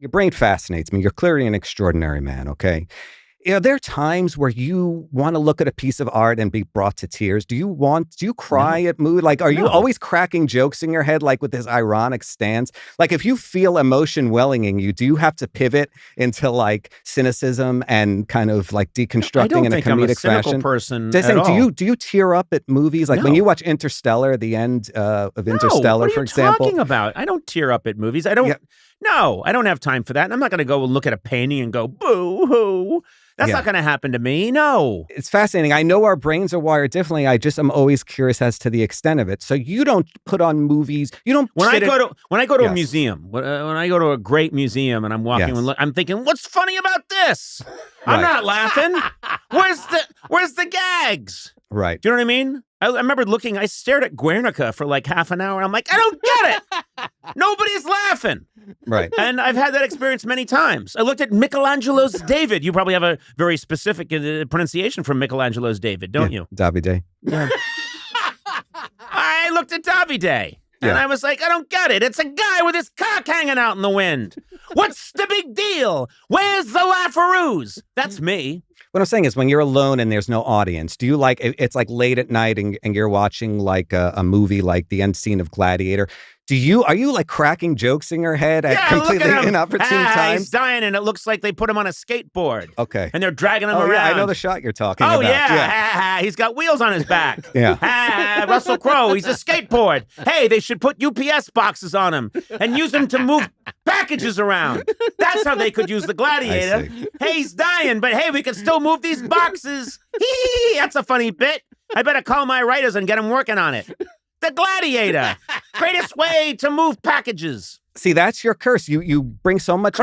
Your brain fascinates me. You're clearly an extraordinary man, okay? There are times where you want to look at a piece of art and be brought to tears? Do you cry at mood? Like, are you always cracking jokes in your head, like with this ironic stance? Like, if you feel emotion welling in you, do you have to pivot into like cynicism and kind of like deconstructing in a comedic I'm a cynical fashion? person at all. Do you tear up at movies? Like when you watch Interstellar, the end of Interstellar, for example? What are you talking about? I don't tear up at movies. I don't. Yeah. No, I don't have time for that. And I'm not going to go and look at a painting and go, boo-hoo. That's not going to happen to me. No. It's fascinating. I know our brains are wired differently. I'm always curious as to the extent of it. So you don't put on movies. You don't. When I go to a museum, when I go to a great museum and I'm walking, I'm thinking, what's funny about this? Right. I'm not laughing. Where's the gags? Right. Do you know what I mean? I remember I stared at Guernica for like half an hour. I'm like, I don't get it. Nobody's laughing. Right. And I've had that experience many times. I looked at Michelangelo's David. You probably have a very specific pronunciation for Michelangelo's David, don't you? Davide. Yeah. I looked at Davide. And I was like, I don't get it. It's a guy with his cock hanging out in the wind. What's the big deal? Where's the laugharoos? That's me. What I'm saying is when you're alone and there's no audience, do you like, it's like late at night and you're watching like a movie like the end scene of Gladiator. Are you like cracking jokes in your head at completely inopportune times? He's dying and it looks like they put him on a skateboard. Okay. And they're dragging him around. Yeah, I know the shot you're talking about. Oh, yeah. He's got wheels on his back. Russell Crowe, he's a skateboard. Hey, they should put UPS boxes on him and use them to move packages around. That's how they could use the Gladiator. Hey, he's dying, but hey, we can still move these boxes. That's a funny bit. I better call my writers and get them working on it. The Gladiator. Greatest way to move packages. See, that's your curse. You bring so much...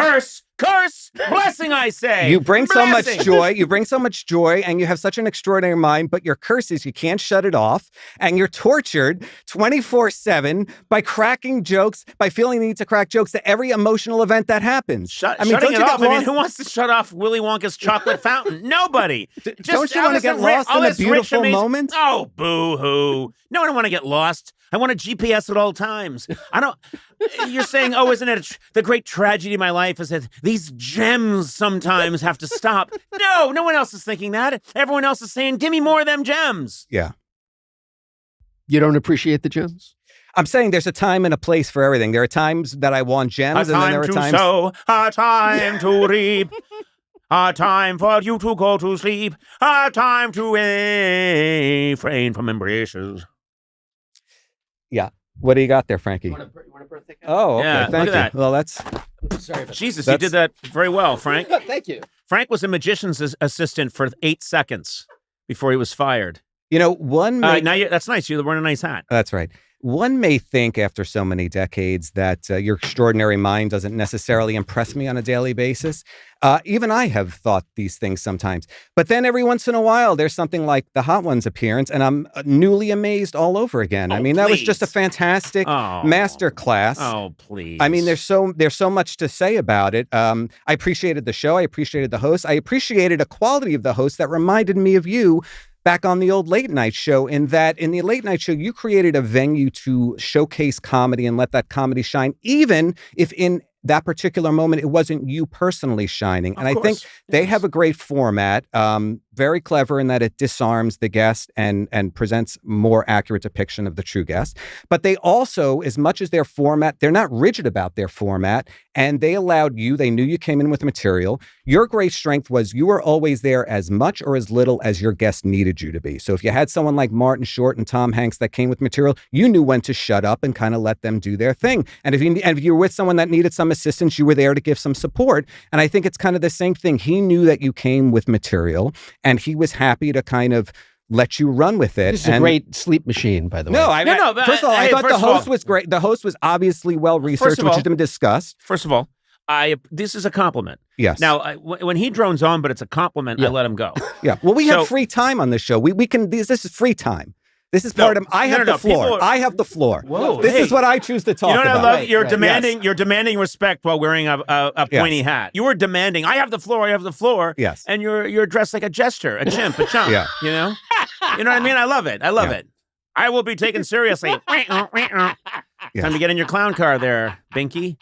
Curse, blessing, I say. You bring so much joy. You bring so much joy, and you have such an extraordinary mind, but your curse is you can't shut it off, and you're tortured 24/7 by cracking jokes, by feeling the need to crack jokes to every emotional event that happens. Shutting it off. I mean, who wants to shut off Willy Wonka's chocolate fountain? Nobody. Don't you want to get lost in the beautiful moments? Oh, boo-hoo. No, I don't want to get lost. I want a GPS at all times. You're saying, isn't it the great tragedy of my life is that these gems sometimes have to stop. No one else is thinking that. Everyone else is saying, give me more of them gems. Yeah. You don't appreciate the gems? I'm saying there's a time and a place for everything. There are times that I want gems, and then there are times... A time to reap, a time for you to go to sleep, a time to refrain from embraces. Yeah. What do you got there, Frankie? You want a birthday card? Oh, okay. Thank you. That. Well, that's... Sorry about Jesus, you did that very well, Frank. Thank you. Frank was a magician's assistant for 8 seconds before he was fired. You know, that's nice. You're wearing a nice hat. That's right. One may think after so many decades that your extraordinary mind doesn't necessarily impress me on a daily basis. Even I have thought these things sometimes. But then every once in a while, there's something like the Hot Ones appearance, and I'm newly amazed all over again. I mean, that was just a fantastic master class. Oh, please. I mean, there's so much to say about it. I appreciated the show. I appreciated the host. I appreciated a quality of the host that reminded me of you back on the old late night show, in that in the late night show, you created a venue to showcase comedy and let that comedy shine, even if in that particular moment, it wasn't you personally shining. And I think they have a great format, very clever in that it disarms the guest and presents more accurate depiction of the true guest. But they also, as much as their format, they're not rigid about their format, and they allowed you, they knew you came in with material. Your great strength was you were always there as much or as little as your guest needed you to be. So if you had someone like Martin Short and Tom Hanks that came with material, you knew when to shut up and kind of let them do their thing. And if you were with someone that needed some assistance, you were there to give some support. And I think it's kind of the same thing. He knew that you came with material, and he was happy to kind of let you run with it. This is a great sleep machine, by the way. No. First of all, I thought the host was great. The host was obviously well-researched, which has been discussed. First of all, this is a compliment. Yes. Now, when he drones on, but it's a compliment, I let him go. Yeah. Well, we have free time on this show. We can. This is free time. This is part of. I have the floor. I have the floor. Whoa. This is what I choose to talk about. You know what I love? You're demanding. Yes. You're demanding respect while wearing a pointy hat. You were demanding. I have the floor. I have the floor. Yes. And you're dressed like a jester, a chimp, a chump. Yeah. You know. You know what I mean? I love it. I love it. I will be taken seriously. Time to get in your clown car there, Binky.